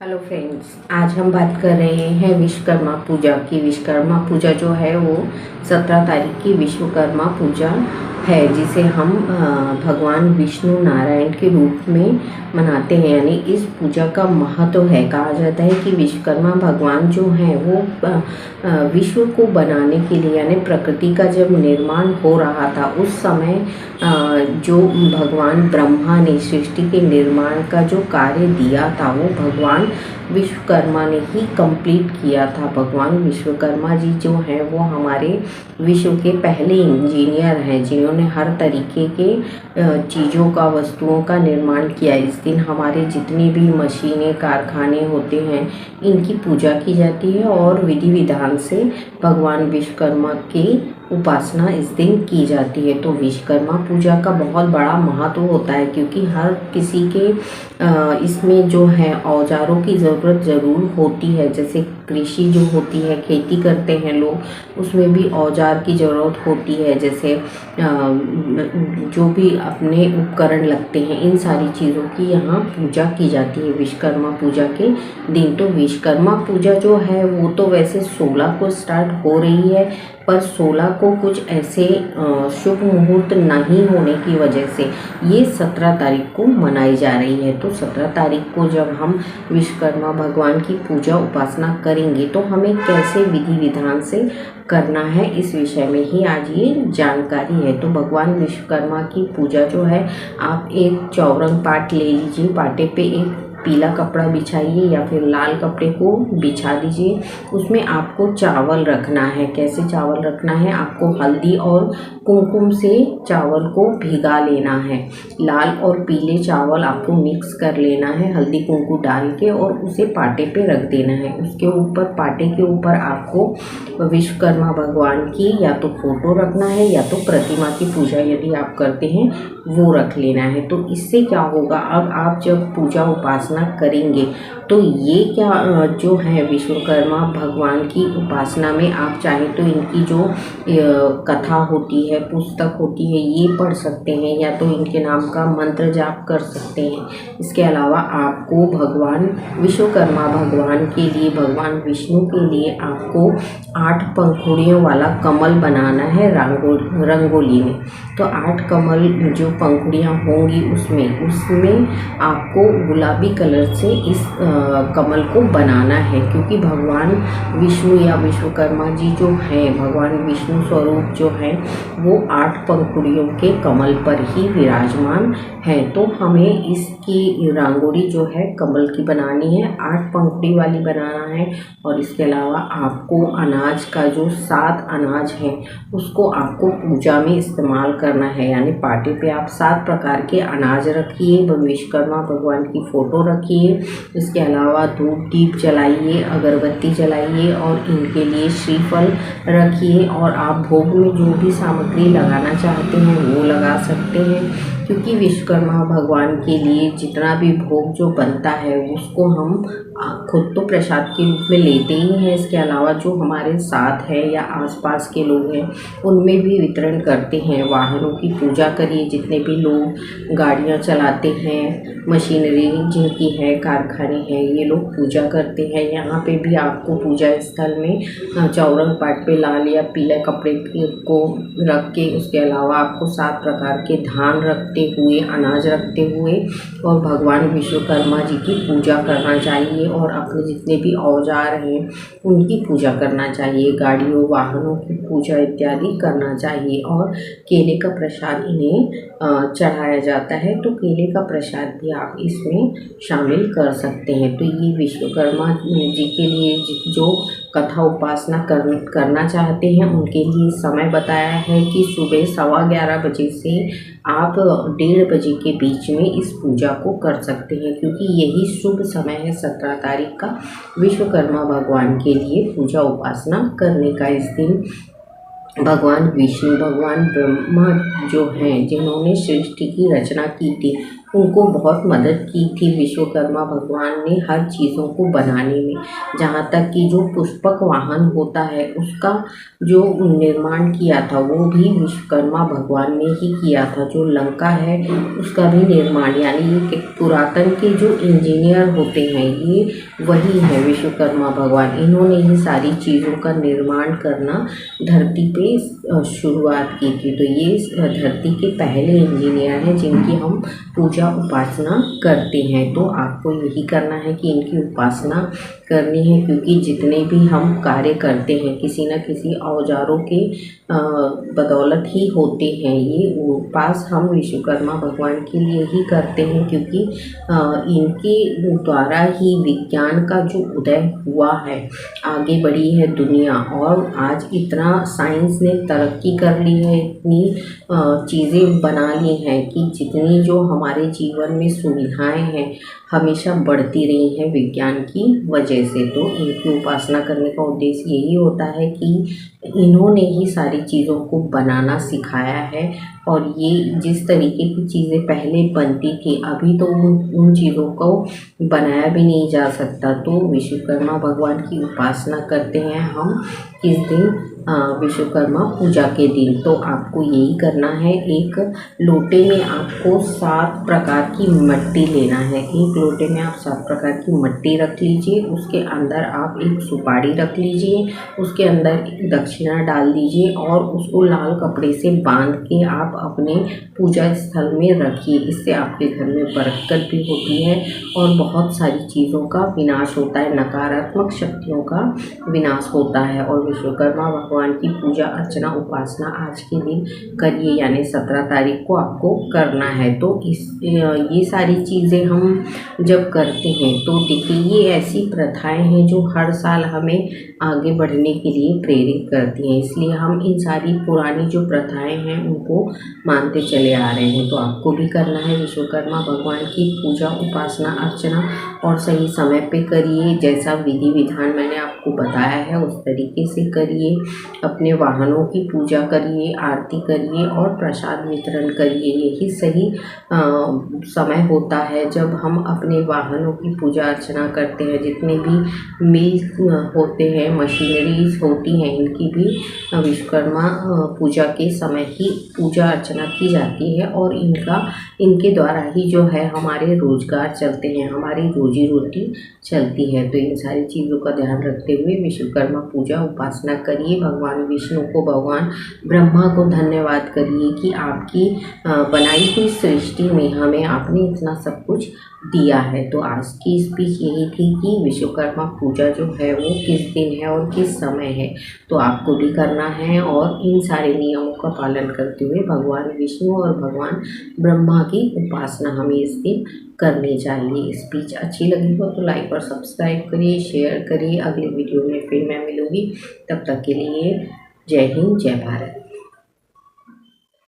Hello friends, आज हम बात कर रहे हैं विश्वकर्मा पूजा की। विश्वकर्मा पूजा जो है वो 17 तारीख की विश्वकर्मा पूजा है, जिसे हम भगवान विष्णु नारायण के रूप में मनाते हैं। यानी इस पूजा का महत्व है। कहा जाता है कि विश्वकर्मा भगवान जो हैं वो विश्व को बनाने के लिए, यानी प्रकृति का जब निर्माण हो रहा था उस समय जो भगवान ब्रह्मा ने सृष्टि के निर्माण का जो कार्य दिया था वो भगवान विश्वकर्मा ने ही कंप्लीट किया था। भगवान विश्वकर्मा जी जो हैं वो हमारे विश्व के पहले इंजीनियर हैं, जिन्होंने हर तरीके के चीज़ों का, वस्तुओं का निर्माण किया। इस दिन हमारे जितनी भी मशीनें, कारखाने होते हैं, इनकी पूजा की जाती है और विधि विधान से भगवान विश्वकर्मा की उपासना इस दिन की जाती है। तो विश्वकर्मा पूजा का बहुत बड़ा महत्व होता है, क्योंकि हर किसी के इसमें जो है औजारों की ज़रूरत ज़रूर होती है। जैसे कृषि जो होती है, खेती करते हैं लोग, उसमें भी औजार की ज़रूरत होती है। जैसे जो भी अपने उपकरण लगते हैं, इन सारी चीज़ों की यहाँ पूजा की जाती है विश्वकर्मा पूजा के दिन। तो विश्वकर्मा पूजा जो है वो तो वैसे 16 को स्टार्ट हो रही है, पर 16 को कुछ ऐसे शुभ मुहूर्त नहीं होने की वजह से ये 17 तारीख को मनाई जा रही है। तो 17 तारीख को जब हम विश्वकर्मा भगवान की पूजा उपासना करेंगे तो हमें कैसे विधि विधान से करना है, इस विषय में ही आज ये जानकारी है। तो भगवान विश्वकर्मा की पूजा जो है, आप एक चौरंग पाट ले लीजिए, पाटे पे एक पीला कपड़ा बिछाइए या फिर लाल कपड़े को बिछा दीजिए। उसमें आपको चावल रखना है। कैसे चावल रखना है? आपको हल्दी और कुमकुम से चावल को भिगा लेना है। लाल और पीले चावल आपको मिक्स कर लेना है हल्दी कुमकुम डाल के, और उसे पाटे पे रख देना है। उसके ऊपर, पाटे के ऊपर आपको विश्वकर्मा भगवान की या तो फोटो रखना है या तो प्रतिमा की पूजा यदि आप करते हैं वो रख लेना है। तो इससे क्या होगा, अब आप जब पूजा उपासना करेंगे तो ये क्या जो है विश्वकर्मा भगवान की उपासना में आप चाहें तो इनकी जो कथा होती है, पुस्तक होती है, ये पढ़ सकते हैं या तो इनके नाम का मंत्र जाप कर सकते हैं। इसके अलावा आपको भगवान विश्वकर्मा भगवान के लिए, भगवान विष्णु के लिए आपको 8 पंखुड़ियों वाला कमल बनाना है रंगोली में। तो 8 कमल जो पंखुड़ियाँ होंगी उसमें आपको गुलाबी कलर से इस कमल को बनाना है, क्योंकि भगवान विष्णु या विश्वकर्मा जी जो हैं, भगवान विष्णु स्वरूप जो हैं, वो 8 पंखुड़ियों के कमल पर ही विराजमान है। तो हमें इसकी रंगोली जो है कमल की बनानी है, 8 पंखुड़ी वाली बनाना है। और इसके अलावा आपको अनाज का जो 7 अनाज है उसको आपको पूजा में इस्तेमाल करना है। यानी पाटे पे आप 7 प्रकार के अनाज रखिए, विश्वकर्मा भगवान की फ़ोटो रखिए। इसके अलावा धूप दीप जलाइए, अगरबत्ती जलाइए और इनके लिए श्रीफल रखिए। और आप भोग में जो भी सामग्री लगाना चाहते हैं वो लगा सकते हैं, क्योंकि विश्वकर्मा भगवान के लिए जितना भी भोग जो बनता है उसको हम खुद तो प्रसाद के रूप में लेते ही हैं। इसके अलावा जो हमारे साथ है या आसपास के लोग हैं उनमें भी वितरण करते हैं। वाहनों की पूजा करिए, जितने भी लोग गाड़ियां चलाते हैं, मशीनरी जिनकी है, कारखाने हैं, ये लोग पूजा करते हैं। यहाँ पे भी आपको पूजा स्थल में चौरंग पाट पे लाल या पीले कपड़े को रख के, उसके अलावा आपको 7 प्रकार के धान रखते हुए, अनाज रखते हुए और भगवान विश्वकर्मा जी की पूजा करना चाहिए। और अपने जितने भी औजार हैं उनकी पूजा करना चाहिए, गाड़ियों वाहनों की पूजा इत्यादि करना चाहिए। और केले का प्रसाद इन्हें चढ़ाया जाता है, तो केले का प्रसाद भी आप इसमें शामिल कर सकते हैं। तो ये विश्वकर्मा जी के लिए जो कथा उपासना करना चाहते हैं उनके लिए समय बताया है कि सुबह 11:15 बजे से आप 1:30 बजे के बीच में इस पूजा को कर सकते हैं, क्योंकि यही शुभ समय है 17 तारीख का विश्वकर्मा भगवान के लिए पूजा उपासना करने का। इस दिन भगवान विष्णु, भगवान ब्रह्मा जो हैं, जिन्होंने सृष्टि की रचना की थी, उनको बहुत मदद की थी विश्वकर्मा भगवान ने हर चीज़ों को बनाने में। जहाँ तक कि जो पुष्पक वाहन होता है उसका जो निर्माण किया था वो भी विश्वकर्मा भगवान ने ही किया था। जो लंका है उसका भी निर्माण, यानी ये पुरातन के जो इंजीनियर होते हैं ये वही है विश्वकर्मा भगवान। इन्होंने ही सारी चीज़ों का निर्माण करना धरती पे शुरुआत की थी। तो ये धरती के पहले इंजीनियर हैं जिनकी हम पूजा उपासना करते हैं। तो आपको यही करना है कि इनकी उपासना करनी है, क्योंकि जितने भी हम कार्य करते हैं किसी न किसी औजारों के बदौलत ही होते हैं। ये उपास हम विश्वकर्मा भगवान के लिए ही करते हैं, क्योंकि इनके द्वारा ही विज्ञान का जो उदय हुआ है, आगे बढ़ी है दुनिया, और आज इतना साइंस ने तरक्की कर ली है, इतनी चीज़ें बना ली हैं कि जितनी जो हमारे जीवन में सुविधाएं हैं हमेशा बढ़ती रही हैं विज्ञान की वजह से। तो इनकी उपासना करने का उद्देश्य यही होता है कि इन्होंने ही सारी चीज़ों को बनाना सिखाया है, और ये जिस तरीके की चीज़ें पहले बनती थी अभी तो उन चीज़ों को बनाया भी नहीं जा सकता। तो विश्वकर्मा भगवान की उपासना करते हैं हम किस दिन, विश्वकर्मा पूजा के दिन। तो आपको यही करना है, एक लोटे में आपको 7 प्रकार की मिट्टी लेना है। एक लोटे में आप 7 प्रकार की मिट्टी रख लीजिए, उसके अंदर आप एक सुपारी रख लीजिए, उसके अंदर दक्षिणा डाल दीजिए और उसको लाल कपड़े से बांध के आप अपने पूजा स्थल में रखिए। इससे आपके घर में बरकत भी होती है और बहुत सारी चीज़ों का विनाश होता है, नकारात्मक शक्तियों का विनाश होता है। और विश्वकर्मा भगवान की पूजा अर्चना उपासना आज के दिन करिए, यानी 17 तारीख को आपको करना है। तो ये सारी चीज़ें हम जब करते हैं तो देखिए ये ऐसी प्रथाएं हैं जो हर साल हमें आगे बढ़ने के लिए प्रेरित करती हैं, इसलिए हम इन सारी पुरानी जो प्रथाएं हैं उनको मानते चले आ रहे हैं। तो आपको भी करना है विश्वकर्मा भगवान की पूजा उपासना अर्चना, और सही समय पे करिए, जैसा विधि विधान मैंने आपको बताया है उस तरीके से करिए। अपने वाहनों की पूजा करिए, आरती करिए और प्रसाद वितरण करिए। यही सही समय होता है जब हम अपने वाहनों की पूजा अर्चना करते हैं। जितने भी मिल होते हैं, मशीनरीज होती हैं, इनकी भी विश्वकर्मा पूजा के समय ही पूजा अर्चना की जाती है, और इनके द्वारा ही जो है हमारे रोजगार चलते हैं, हमारी रोजी रोटी चलती है। तो इन सारी चीज़ों का ध्यान रखते हुए विश्वकर्मा पूजा उपासना करिए। भगवान विष्णु को, भगवान ब्रह्मा को धन्यवाद करिए कि आपकी बनाई हुई सृष्टि में हमें आपने इतना सब कुछ दिया है। तो आज की स्पीच यही थी कि विश्वकर्मा पूजा जो है वो किस दिन है और किस समय है। तो आपको भी करना है, और इन सारे नियमों का पालन करते हुए भगवान विष्णु और भगवान ब्रह्मा की उपासना हमें इस दिन करनी चाहिए। स्पीच अच्छी लगी हो तो लाइक और सब्सक्राइब करिए, शेयर करिए। अगले वीडियो में फिर मैं मिलूँगी, तब तक के लिए जय हिंद, जय भारत।